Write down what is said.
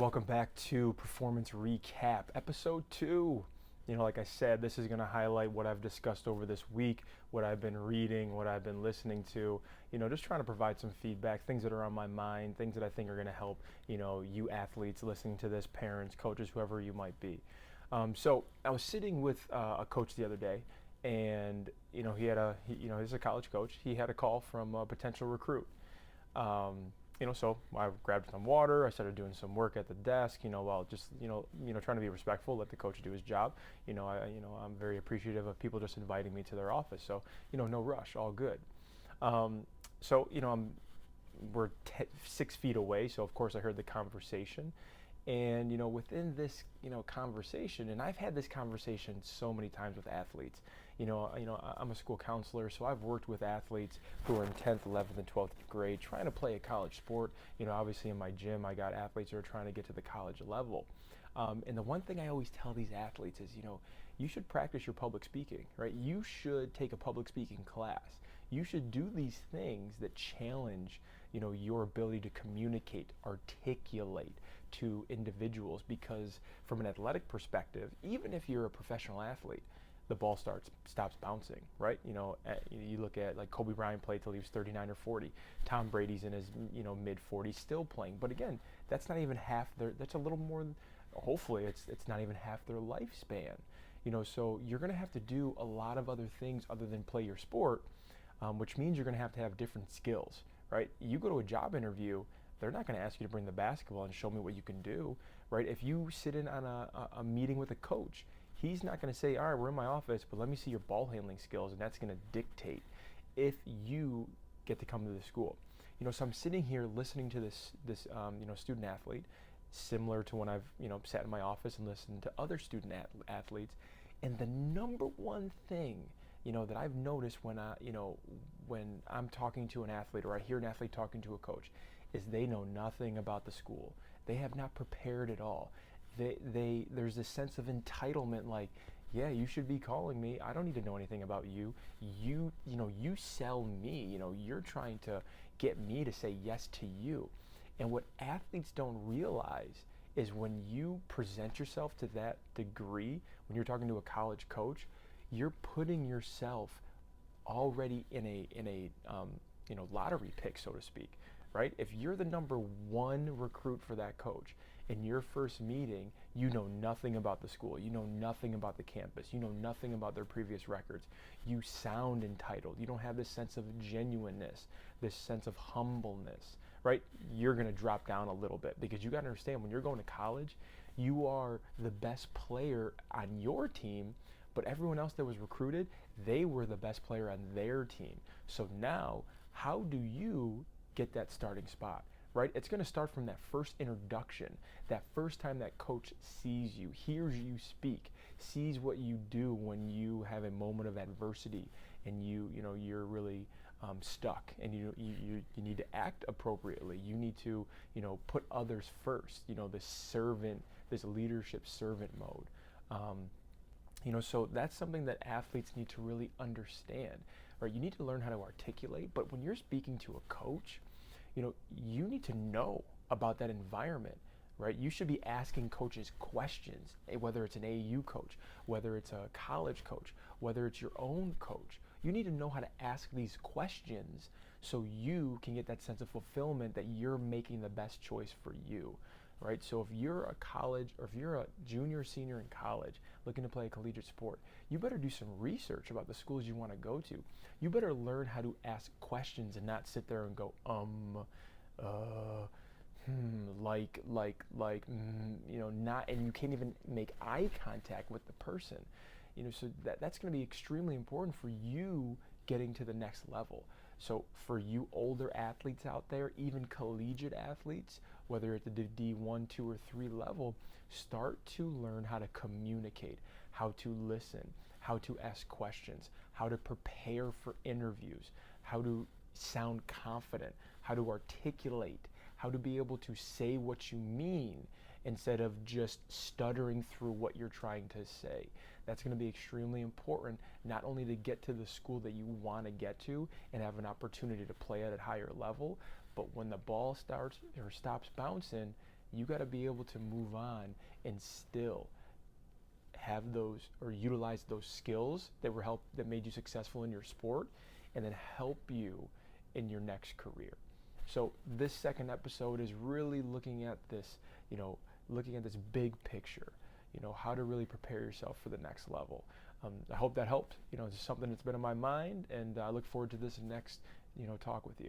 Welcome back to Performance Recap, Episode 2. Like I said, this is going to highlight what I've discussed over this week, what I've been reading, what I've been listening to, just trying to provide some feedback, things that are on my mind, things that I think are going to help, you athletes listening to this, parents, coaches, whoever you might be. So I was sitting with a coach the other day, and, he's a college coach. He had a call from a potential recruit. So I grabbed some water. I started doing some work at the desk. While just trying to be respectful, let the coach do his job. I'm very appreciative of people just inviting me to their office. So no rush, all good. We're 6 feet away. So of course I heard the conversation, and within this conversation, and I've had this conversation so many times with athletes. I'm a school counselor, so I've worked with athletes who are in 10th, 11th, and 12th grade trying to play a college sport. Obviously in my gym, I got athletes who are trying to get to the college level. And the one thing I always tell these athletes is, you should practice your public speaking, right? You should take a public speaking class. You should do these things that challenge, your ability to communicate, articulate to individuals, because from an athletic perspective, even if you're a professional athlete, the ball stops bouncing, right? You look at like Kobe Bryant played till he was 39 or 40. Tom Brady's in his mid 40s still playing. But again, that's not even half their. That's a little more. Hopefully, it's not even half their lifespan. So you're going to have to do a lot of other things other than play your sport, which means you're going to have different skills, right? You go to a job interview, they're not going to ask you to bring the basketball and show me what you can do, right? If you sit in on a meeting with a coach, he's not going to say, all right, we're in my office, but let me see your ball handling skills, and that's going to dictate if you get to come to the school. So I'm sitting here listening to this student athlete, similar to when I've sat in my office and listened to other student athletes, and the number one thing that I've noticed when I'm talking to an athlete, or I hear an athlete talking to a coach, is they know nothing about the school. They have not prepared at all. There's this sense of entitlement, like, yeah, you should be calling me. I don't need to know anything about you. You sell me. You're trying to get me to say yes to you. And what athletes don't realize is when you present yourself to that degree, when you're talking to a college coach, you're putting yourself already in a lottery pick, so to speak, right? If you're the number one recruit for that coach, in your first meeting, you know nothing about the school, you know nothing about the campus, you know nothing about their previous records. You sound entitled. You don't have this sense of genuineness, this sense of humbleness, right? You're going to drop down a little bit, because you got to understand, when you're going to college, you are the best player on your team, but everyone else that was recruited, they were the best player on their team. So now, how do you get that starting spot, right? It's going to start from that first introduction, that first time that coach sees you, hears you speak, sees what you do when you have a moment of adversity and you're really stuck, and you need to act appropriately. You need to put others first. This leadership servant mode. So that's something that athletes need to really understand, right? You need to learn how to articulate, but when you're speaking to a coach, you need to know about that environment, right? You should be asking coaches questions, whether it's an AAU coach, whether it's a college coach, whether it's your own coach. You need to know how to ask these questions so you can get that sense of fulfillment that you're making the best choice for you, right? So if you're a college, or if you're a junior, senior in college looking to play a collegiate sport, you better do some research about the schools you want to go to. You better learn how to ask questions and not sit there and go, not, and you can't even make eye contact with the person. So that's going to be extremely important for you getting to the next level. So for you older athletes out there, even collegiate athletes, whether at the D1, 2, or 3 level, start to learn how to communicate, how to listen, how to ask questions, how to prepare for interviews, how to sound confident, how to articulate, how to be able to say what you mean instead of just stuttering through what you're trying to say. That's going to be extremely important, not only to get to the school that you want to get to and have an opportunity to play at a higher level, but when the ball starts or stops bouncing, You got to be able to move on and still have those or utilize those skills that made you successful in your sport, and then help you in your next career. So this second episode is really looking at this, looking at this big picture, how to really prepare yourself for the next level. I hope that helped. It's something that's been on my mind, and I look forward to this next, talk with you.